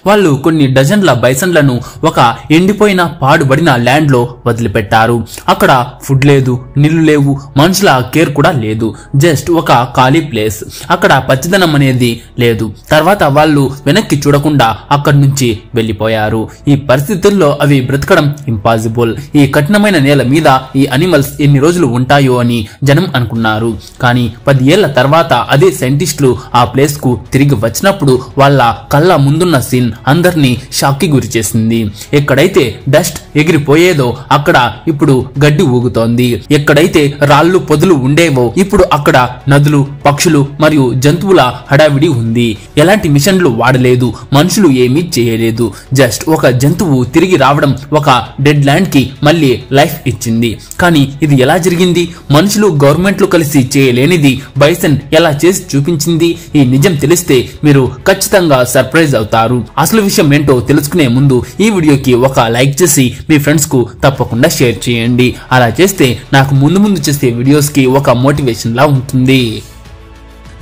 వాళ్ళు కొన్ని డజన్ల బైసన్లను ఒక ఎండిపోయిన పాడుబడిన ల్యాండ్ లో వదిలిపెట్టారు. అక్కడ ఫుడ్ లేదు, నీళ్లు లేవు, మనుషుల కేర్ కూడా లేదు. జస్ట్ ఒక ఖాళీ ప్లేస్. అక్కడ పచ్చదనం అనేది లేదు. తర్వాత వాళ్ళు వెనక్కి చూడకుండా అక్కడి నుంచి వెళ్లిపోయారు. ఈ పరిస్థితుల్లో అవి బ్రతకడం ఇంపాసిబుల్. ఈ కఠినమైన నేల మీద ఈ అనిమల్స్ ఎన్ని రోజులు ఉంటాయో అని జనం అనుకున్నారు. కానీ 10 ఏళ్ల తర్వాత అదే సైంటిస్టులు ఆ ప్లేస్ కు తిరిగి వచ్చినప్పుడు వాళ్ళ కళ్ళ ముందున్న సీన్ అందరినీ షాక్ కి గురి చేసింది. ఎక్కడైతే డస్ట్ ఎగిరిపోయేదో అక్కడ ఇప్పుడు గడ్డి ఊగుతోంది. ఎక్కడైతే రాళ్లు పొదలు ఉండేవో ఇప్పుడు అక్కడ నదులు, పక్షులు మరియు జంతువుల హడావిడి ఉంది. ఎలాంటి మిషన్లు వాడలేదు, మనుషులు ఏమీ చేయలేదు. జస్ట్ ఒక జంతువు తిరిగి రావడం ఒక డెడ్ ల్యాండ్ కి మళ్ళీ లైఫ్ ఇచ్చింది. కానీ ఇది ఎలా జరిగింది? మనుషులు, గవర్నమెంట్లు కలిసి చేయలేనిది బైసన్ ఎలా చేసి చూపించింది? ఈ నిజం తెలిస్తే మీరు ఖచ్చితంగా సర్ప్రైజ్ అవుతారు. అసలు విషయం ఏంటో తెలుసుకునే ముందు ఈ వీడియోకి ఒక లైక్ చేసి మీ ఫ్రెండ్స్ కు తప్పకుండా షేర్ చేయండి. అలా చేస్తే నాకు ముందు చేసే వీడియోస్ కి ఒక మోటివేషన్ లా ఉంటుంది.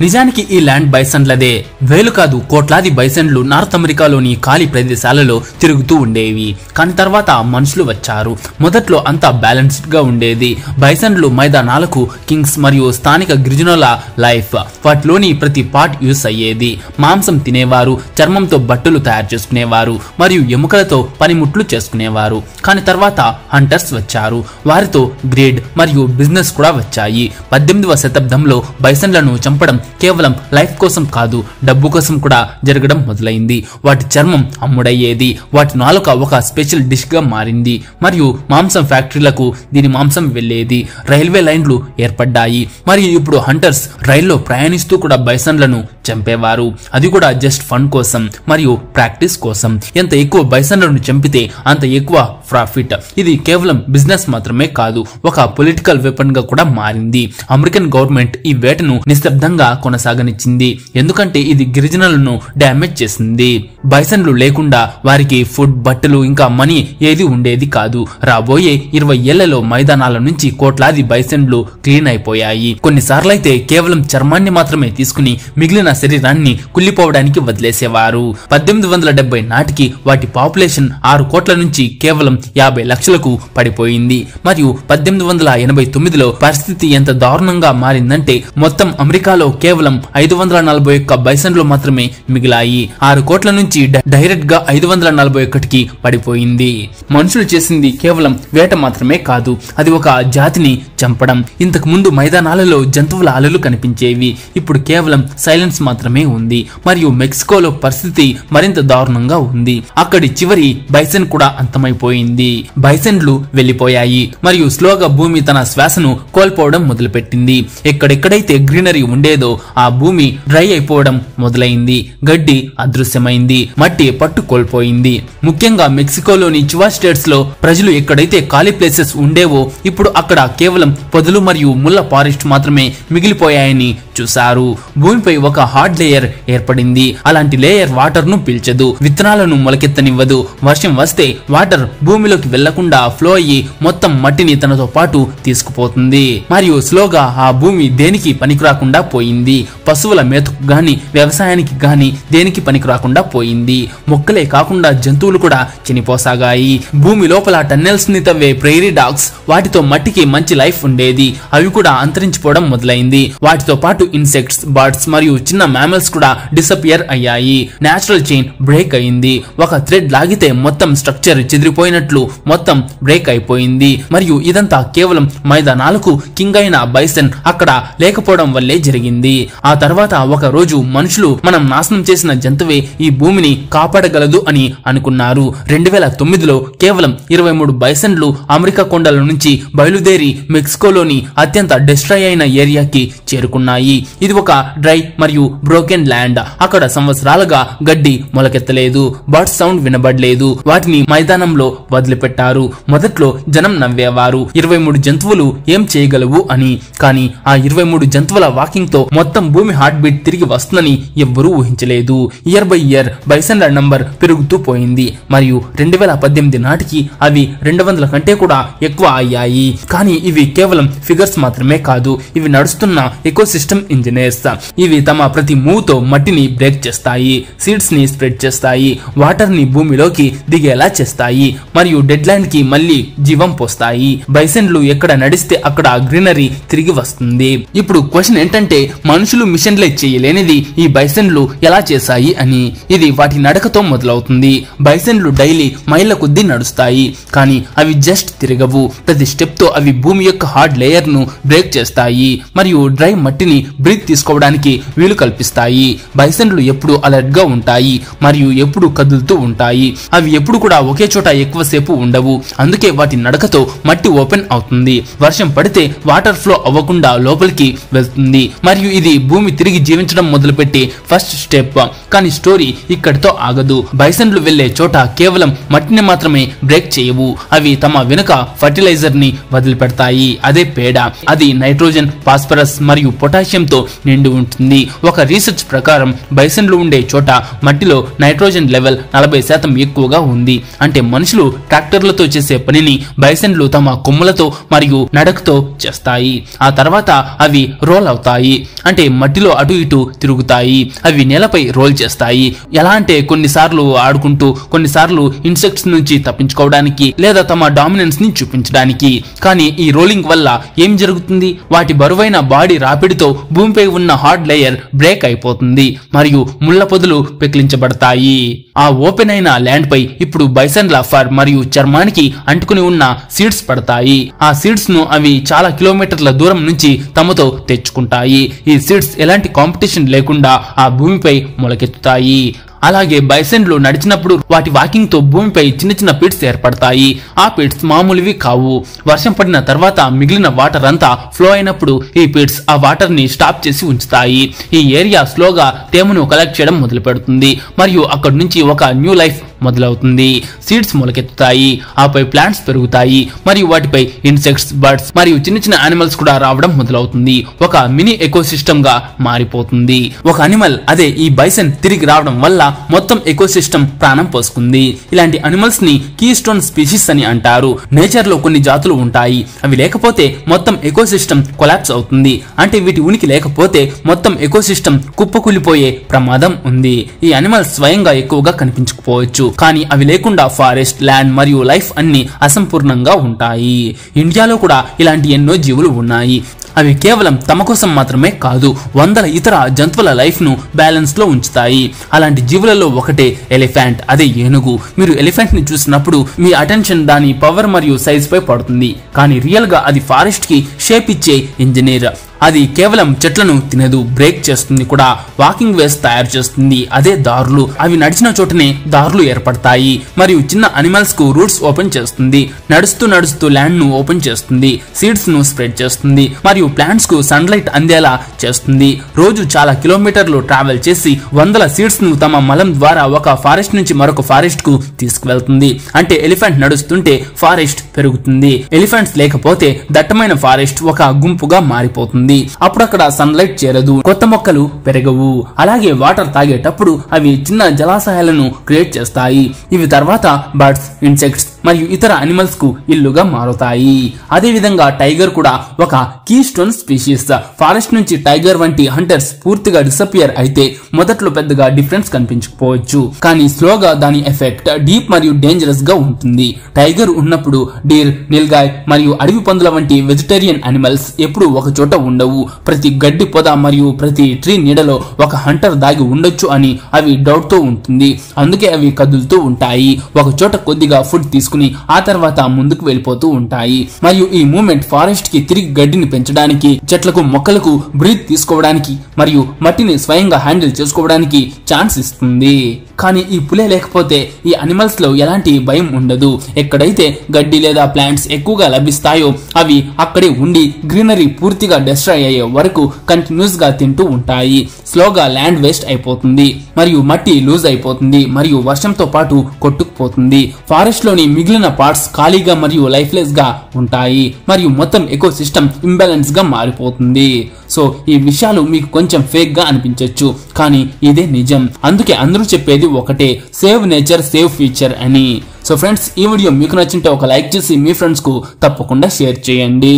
నిజానికి ఈ ల్యాండ్ బైసన్లదే. వేలు కాదు, కోట్లాది బైసన్లు నార్త్ అమెరికాలోని ఖాళీ ప్రదేశాలలో తిరుగుతూ ఉండేవి. కానీ తర్వాత మనుషులు వచ్చారు. మొదట్లో అంతా బ్యాలెన్స్డ్ గా ఉండేది. బైసన్లు మైదానాలకు కింగ్స్ మరియు స్థానిక గిరిజనుల లైఫ్. వాటిలోని ప్రతి పార్ట్ యూస్ అయ్యేది. మాంసం తినేవారు, చర్మంతో బట్టలు తయారు చేసుకునేవారు మరియు ఎముకలతో పనిముట్లు చేసుకునేవారు. కానీ తర్వాత హంటర్స్ వచ్చారు. వారితో గ్రేడ్ మరియు బిజినెస్ కూడా వచ్చాయి. 18వ శతాబ్దంలో బైసన్లను చంపడం కేవలం లైఫ్ కోసం కాదు, డబ్బు కోసం కూడా జరగడం మొదలైంది. వాటి చర్మం అమ్ముడయ్యేది. వాటి నాలుక ఒక స్పెషల్ డిష్ గా మారింది మరియు మాంసం ఫ్యాక్టరీలకు దీని మాంసం వెళ్లేది. రైల్వే లైన్లు ఏర్పడ్డాయి మరియు ఇప్పుడు హంటర్స్ రైల్లో ప్రయాణిస్తూ కూడా బైసన్లను చంపేవారు. అది కూడా జస్ట్ ఫన్ కోసం మరియు ప్రాక్టీస్ కోసం. ఎంత ఎక్కువ బైసన్లను చంపితే అంత ఎక్కువ ప్రాఫిట్. ఇది కేవలం బిజినెస్ మాత్రమే కాదు, ఒక పొలిటికల్ వెపన్ గా కూడా మారింది. అమెరికన్ గవర్నమెంట్ ఈ వేటను నిశ్శబ్దంగా కొనసాగనిచ్చింది, ఎందుకంటే ఇది గిరిజనులను డ్యామేజ్ చేసింది. బైసన్లు లేకుండా వారికి ఫుడ్, బట్టలు ఇంకా మనీ ఏది ఉండేది కాదు. రాబోయే 20 ఏళ్లలో మైదానాల నుంచి కోట్లాది బైసన్లు క్లీన్ అయిపోయాయి. కొన్నిసార్లైతే కేవలం చర్మాన్ని మాత్రమే తీసుకుని మిగిలిన శరీరాన్ని కుళ్ళిపోవడానికి వదిలేసేవారు. 1870 నాటికి వాటి పాపులేషన్ 6 కోట్ల నుంచి కేవలం 50 లక్షలకు పడిపోయింది. మరియు 1889లో పరిస్థితి ఎంత దారుణంగా మారిందంటే మొత్తం అమెరికాలో కేవలం 541 బైసన్లు మాత్రమే మిగిలాయి. 6 కోట్ల నుంచి డైరెక్ట్ గా 541కి పడిపోయింది. మనుషులు చేసింది కేవలం వేట మాత్రమే కాదు, అది ఒక జాతిని చంపడం. ఇంతకు ముందు మైదానాలలో జంతువుల అలలు కనిపించేవి, ఇప్పుడు కేవలం సైలెన్స్ మాత్రమే ఉంది. మరియు మెక్సికోలో పరిస్థితి మరింత దారుణంగా ఉంది. అక్కడి చివరి బైసన్ కూడా అంతమైపోయింది. బైసన్లు వెళ్లిపోయాయి మరియు స్లోగా భూమి తన శ్వాసను కోల్పోవడం మొదలుపెట్టింది. ఎక్కడెక్కడైతే గ్రీనరీ ఉండేదో ఆ భూమి డ్రై అయిపోవడం మొదలైంది. గడ్డి అదృశ్యమైంది, మట్టి పట్టు కోల్పోయింది. ముఖ్యంగా మెక్సికోలోని చివా స్టేట్స్ లో ప్రజలు ఎక్కడైతే ఖాళీ ప్లేసెస్ ఉండేవో ఇప్పుడు అక్కడ కేవలం పొదలు మరియు ముళ్ళ ఫారెస్ట్ మాత్రమే మిగిలిపోయాయని చూశారు. భూమిపై ఒక హార్డ్ లేయర్ ఏర్పడింది. అలాంటి లేయర్ వాటర్ ను పీల్చదు, విత్తనాలను మొలకెత్తనివ్వదు. వర్షం వస్తే వాటర్ భూమిలోకి వెళ్లకుండా ఫ్లో అయ్యి మొత్తం మట్టిని తనతో పాటు తీసుకుపోతుంది. మరియు స్లోగా ఆ భూమి దేనికి పనికిరాకుండా పోయింది. పశువుల మేతకు గాని, వ్యవసాయానికి గాని దేనికి పనికిరాకుండా పోయింది. మొక్కలే కాకుండా జంతువులు కూడా చనిపోసాగాయి. భూమి లోపల టన్నెల్స్ ని తవ్వే ప్రైరీ డాగ్స్, వాటితో మట్టికి మంచి లైఫ్ ఉండేది, అవి కూడా అంతరించిపోవడం మొదలైంది. వాటితో పాటు ఇన్సెక్ట్స్, బర్డ్స్ మరియు చిన్న మ్యామల్స్ కూడా డిసపియర్ అయ్యాయి. నేచురల్ చైన్ బ్రేక్ అయింది. ఒక థ్రెడ్ లాగితే మొత్తం స్ట్రక్చర్ చెదిరిపోయినట్లు మొత్తం బ్రేక్ అయిపోయింది. మరియు ఇదంతా కేవలం మైదానాలకు కింగ్ అయిన బైసన్ అక్కడ లేకపోవడం వల్లే జరిగింది. ఆ తర్వాత ఒక రోజు మనుషులు మనం నాశనం చేసిన జంతువే ఈ భూమిని కాపాడగలదు అని అనుకున్నారు. 2009లో కేవలం 23 బైసన్లు అమెరికా కొండల నుంచి బయలుదేరి మెక్సికోలోని అత్యంత డిస్ట్రాయ్ అయిన ఏరియాకి చేరుకున్నాయి. ఇది ఒక డ్రై మరియు బ్రోకెన్ ల్యాండ్. అక్కడ సంవత్సరాలుగా గడ్డి మొలకెత్తలేదు, బర్డ్స్ సౌండ్ వినబడలేదు. వాటిని మైదానంలో వదిలిపెట్టారు. మొదట్లో జనం నవ్వేవారు, 23 జంతువులు ఏం చేయగలవు అని. కానీ ఆ 23 జంతువుల వాకింగ్ తో మొత్తం భూమి హార్ట్ బీట్ తిరిగి వస్తుందని ఎవ్వరూ ఊహించలేదు. ఇయర్ బై ఇయర్ బైసన్ల నంబర్ పెరుగుతూ పోయింది మరియు 2018 నాటికి అవి 200 కంటే కూడా ఎక్కువ అయ్యాయి. కానీ ఇవి కేవలం ఫిగర్స్ మాత్రమే కాదు, ఇవి నడుస్తున్న ఎకో సిస్టమ్ ఇంజనీర్స్. ఇవి తమ ప్రతి మూవ్ తో మట్టిని బ్రేక్ చేస్తాయి, సీడ్స్ ని స్ప్రెడ్ చేస్తాయి, వాటర్ ని భూమిలోకి దిగేలా చేస్తాయి మరియు డెడ్ ల్యాండ్ కి మళ్ళీ జీవం పోస్తాయి. బైసన్లు ఎక్కడ నడిస్తే అక్కడ గ్రీనరీ తిరిగి వస్తుంది. ఇప్పుడు క్వశ్చన్ ఏంటంటే మనుషులు మిషన్లే చేయలేనిది ఈ బైసన్లు ఎలా చేశాయి అని. ఇది వాటి నడకతో మొదలవుతుంది. బైసన్లు డైలీ మైళ్ళ కొద్దీ నడుస్తాయి, కానీ అవి జస్ట్ తిరగవు. ప్రతి స్టెప్ తో అవి భూమి యొక్క హార్డ్ లేయర్ ను బ్రేక్ చేస్తాయి మరియు డ్రై మట్టిని బ్రీత్ తీసుకోవడానికి వీలు కల్పిస్తాయి. బైసన్లు ఎప్పుడు అలర్ట్ గా ఉంటాయి మరియు ఎప్పుడు కదులుతూ ఉంటాయి. అవి ఎప్పుడు కూడా ఒకే చోట ఎక్కువసేపు ఉండవు. అందుకే వాటి నడకతో మట్టి ఓపెన్ అవుతుంది. వర్షం పడితే వాటర్ ఫ్లో అవ్వకుండా లోపలికి వెళ్తుంది మరియు ఇది భూమి తిరిగి జీవించడం మొదలుపెట్టి ఫస్ట్ స్టెప్. కానీ స్టోరీ ఇక్కడితో ఆగదు. బైసన్లు వెళ్లే చోట కేవలం మట్టిని మాత్రమే బ్రేక్ చేయవు. అవి తమ వెనుక ఫర్టిలైజర్ ని వదిలిపెడతాయి. అదే పేడ. అది నైట్రోజన్, ఫాస్ఫరస్ మరియు పొటాషియం తో నిండి ఉంటుంది. ఒక రీసెర్చ్ ప్రకారం బైసన్లు ఉండే చోట మట్టిలో నైట్రోజన్ లెవెల్ 40% ఎక్కువగా ఉంది. అంటే మనుషులు ట్రాక్టర్లతో చేసే పనిని బైసన్లు తమ కొమ్ములతో మరియు నడకతో చేస్తాయి. ఆ తర్వాత అవి రోల్ అవుతాయి, అంటే మట్టిలో అటు ఇటు తిరుగుతాయి. అవి నేలపై రోల్ చేస్తాయి. ఎలా అంటే కొన్నిసార్లు ఆడుకుంటూ, కొన్నిసార్లు ఇన్సెక్ట్స్ నుంచి తప్పించుకోవడానికి లేదా తమ డామినెన్స్ ని చూపించడానికి. కానీ ఈ రోలింగ్ వల్ల ఏం జరుగుతుంది? వాటి బరువైన బాడీ రాపిడితో భూమిపై ఉన్న హార్డ్ లేయర్ బ్రేక్ అయిపోతుంది మరియు ముళ్ళ పొదలు పెకిలించబడతాయి. ఆ ఓపెన్ అయిన ల్యాండ్ పై ఇప్పుడు బైసన్ల ఫర్ మరియు చర్మానికి అంటుకుని ఉన్న సీడ్స్ పడతాయి. ఆ సీడ్స్ ను అవి చాలా కిలోమీటర్ల దూరం నుంచి తమతో తెచ్చుకుంటాయి. ఈ సీడ్స్ ఎలాంటి కాంపిటీషన్ లేకుండా ఆ భూమిపై మొలకెత్తుతాయి. అలాగే బైసన్లు నడిచినప్పుడు వాటి వాకింగ్ తో భూమిపై చిన్న చిన్న పిట్స్ ఏర్పడతాయి. ఆ పిట్స్ మామూలువి కావు. వర్షం పడిన తర్వాత మిగిలిన వాటర్ అంతా ఫ్లో అయినప్పుడు ఈ పిట్స్ ఆ వాటర్ ని స్టాప్ చేసి ఉంచుతాయి. ఈ ఏరియా స్లోగా తేమను కలెక్ట్ చేయడం మొదలు పెడుతుంది మరియు అక్కడి నుంచి ఒక న్యూ లైఫ్ మొదలవుతుంది. సీడ్స్ మొలకెత్తుతాయి, ఆపై ప్లాంట్స్ పెరుగుతాయి మరియు వాటిపై ఇన్సెక్ట్స్, బర్డ్స్ మరియు చిన్న చిన్న యానిమల్స్ కూడా రావడం మొదలవుతుంది. ఒక మినీ ఎకోసిస్టమ్ గా మారిపోతుంది. ఒక అనిమల్, అదే ఈ బైసన్ తిరిగి రావడం వల్ల మొత్తం ఎకోసిస్టమ్ ప్రాణం పోసుకుంది. ఇలాంటి అనిమల్స్ ని కీ స్టోన్ స్పీషీస్ అని అంటారు. నేచర్ లో కొన్ని జాతులు ఉంటాయి. అవి లేకపోతే మొత్తం ఎకోసిస్టమ్ కొలాప్స్ అవుతుంది. అంటే వీటి ఉనికి లేకపోతే మొత్తం ఎకోసిస్టమ్ కుప్పకూలిపోయే ప్రమాదం ఉంది. ఈ అనిమల్స్ స్వయంగా ఎక్కువగా కనిపించకపోవచ్చు, కానీ అవి లేకుండా ఫారెస్ట్, ల్యాండ్ మరియు లైఫ్ అన్ని అసంపూర్ణంగా ఉంటాయి. ఇండియాలో కూడా ఇలాంటి ఎన్నో జీవులు ఉన్నాయి. అవి కేవలం తమ కోసం మాత్రమే కాదు, వందల ఇతర జంతువుల లైఫ్ ను బ్యాలెన్స్ లో ఉంచుతాయి. అలాంటి జీవులలో ఒకటే ఎలిఫెంట్, అదే ఏనుగు. మీరు ఎలిఫెంట్ ని చూసినప్పుడు మీ అటెన్షన్ దాని పవర్ మరియు సైజ్ పై పడుతుంది, కానీ రియల్ గా అది ఫారెస్ట్ కి షేప్ ఇచ్చే ఇంజనీర్. అది కేవలం చెట్లను తినదు, బ్రేక్ చేస్తుంది కూడా. వాకింగ్ వేస్ తయారు చేస్తుంది, అదే దారులు. అవి నడిచిన చోటనే దారులు ఏర్పడతాయి మరియు చిన్న అనిమల్స్ కు రూట్స్ ఓపెన్ చేస్తుంది. నడుస్తూ నడుస్తూ ల్యాండ్ ను ఓపెన్ చేస్తుంది, సీడ్స్ ను స్ప్రెడ్ చేస్తుంది మరియు ప్లాంట్స్ కు సన్లైట్ అందేలా చేస్తుంది. రోజు చాలా కిలోమీటర్లు ట్రావెల్ చేసి వందల సీడ్స్ ను తమ మలం ద్వారా ఒక ఫారెస్ట్ నుంచి మరొక ఫారెస్ట్ కు తీసుకువెళ్తుంది. అంటే ఎలిఫెంట్ నడుస్తుంటే ఫారెస్ట్ పెరుగుతుంది. ఎలిఫెంట్స్ లేకపోతే దట్టమైన ఫారెస్ట్ ఒక గుంపుగా మారిపోతుంది. అప్పుడు అక్కడ సన్లైట్ చేరదు, కొత్త మొక్కలు పెరగవు. అలాగే వాటర్ తాగేటప్పుడు అవి చిన్న జలాశయాలను క్రియేట్ చేస్తాయి. ఇవి తర్వాత బర్డ్స్, ఇన్సెక్ట్స్ మరియు ఇతర అనిమల్స్ కు ఇల్లుగా మారుతాయి. అదే విధంగా టైగర్ కూడా ఒక కీ స్టోన్ స్పీషీస్. ఫారెస్ట్ నుంచి టైగర్ వంటి హంటర్స్ పూర్తిగా డిసపియర్ అయితే మొదట్లో పెద్దగా డిఫరెన్స్ కనిపించకపోవచ్చు, కానీ స్లోగా దాని ఎఫెక్ట్ డీప్ మరియు డేంజరస్ గా ఉంటుంది. టైగర్ ఉన్నప్పుడు డీర్, నిల్గాయ్ మరియు అడవి పందుల వంటి వెజిటేరియన్ అనిమల్స్ ఎప్పుడు ఒక చోట ఉండవు. ప్రతి గడ్డి పొద మరియు ప్రతి ట్రీ నీడలో ఒక హంటర్ దాగి ఉండొచ్చు అని అవి డౌట్ తో ఉంటుంది. అందుకే అవి కదులుతూ ఉంటాయి, ఒక చోట కొద్దిగా ఫుడ్ తీసుకుని ఆ తర్వాత ముందుకు వెళ్ళిపోతూ ఉంటాయి. మరియు ఈ మూమెంట్ ఫారెస్ట్ కి తిరిగి గడ్డిని పెంచడానికి, చెట్లకు మొక్కలకు బ్రీత్ తీసుకోవడానికి మరియు మట్టిని స్వయంగా హ్యాండిల్ చేసుకోవడానికి ఛాన్స్ ఇస్తుంది. కానీ ఈ పులే లేకపోతే ఈ అనిమల్స్ లో ఎలాంటి భయం ఉండదు. ఎక్కడైతే గడ్డి లేదా ప్లాంట్స్ ఎక్కువగా లభిస్తాయో అవి అక్కడే ఉండి గ్రీనరీ పూర్తిగా డిస్ట్రాయ్ అయ్యే వరకు కంటిన్యూస్ గా తింటూ ఉంటాయి. స్లోగా ల్యాండ్ వేస్ట్ అయిపోతుంది మరియు మట్టి లూజ్ అయిపోతుంది మరియు వర్షంతో పాటు కొట్టుకుపోతుంది. ఫారెస్ట్ లోని మిగిలిన పార్ట్స్ ఖాళీగా మరియు లైఫ్లెస్ గా ఉంటాయి మరియు మొత్తం ఎకో సిస్టమ్ ఇంబ్యాలెన్స్ గా మారిపోతుంది. సో ఈ విషయాలు మీకు కొంచెం ఫేక్ గా అనిపించవచ్చు, కానీ ఇదే నిజం. అందుకే అందరూ చెప్పేది ఒకటే, సేవ్ నేచర్, సేవ్ ఫ్యూచర్ అని. సో ఫ్రెండ్స్, ఈ వీడియో మీకు నచ్చింటే ఒక లైక్ చేసి మీ ఫ్రెండ్స్ కు తప్పకుండా షేర్ చేయండి.